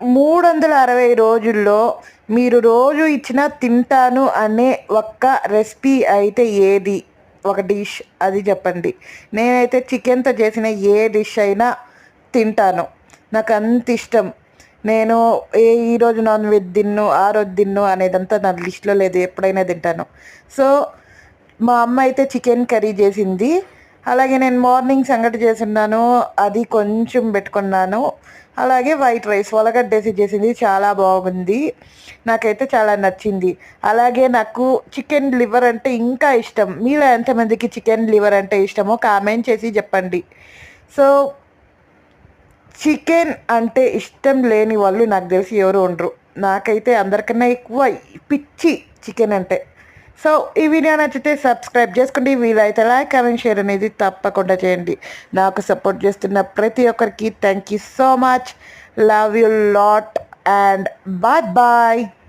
360 రోజుల్లో మీరు రోజు ఇచ్చినా తింటాను అనే ఒక్క రెసిపీ అయితే ఏది? ఒక డిష్ అది చెప్పండి. నేనైతే చికెన్‌తో చేసిన ఏ డిష్ అయినా తింటాను. నాకంత ఇష్టం. నేను ఈరోజు నాన్ వెజ్ తిన్ను, ఆ రోజు తిన్ను అనేదంతా నా లిస్ట్‌లో లేదు. ఎప్పుడైనా తింటాను. సో, మా అమ్మ అయితే చికెన్ కర్రీ చేసింది. అలాగే నేను మార్నింగ్ సంగటి చేసున్నాను. అది కొంచెం పెట్టుకున్నాను. అలాగే వైట్ రైస్ ఉల్లగడ్డేసి చేసింది. చాలా బాగుంది. నాకైతే చాలా నచ్చింది. అలాగే నాకు చికెన్ లివర్ అంటే ఇంకా ఇష్టం. మీలో ఎంతమందికి చికెన్ లివర్ అంటే ఇష్టమో కామెంట్ చేసి చెప్పండి. సో, చికెన్ అంటే ఇష్టం లేని వాళ్ళు నాకు తెలిసి ఎవరు ఉండరు. నాకైతే అందరికన్నా ఎక్కువ పిచ్చి చికెన్ అంటే. సో, ఈ వీడియో నచ్చితే సబ్స్క్రైబ్ చేసుకోండి. వీలైతే లైక్, కామెంట్, షేర్ అనేది తప్పకుండా చేయండి. నాకు సపోర్ట్ చేస్తున్న ప్రతి ఒక్కరికి thank you so much. Love you lot and bye bye.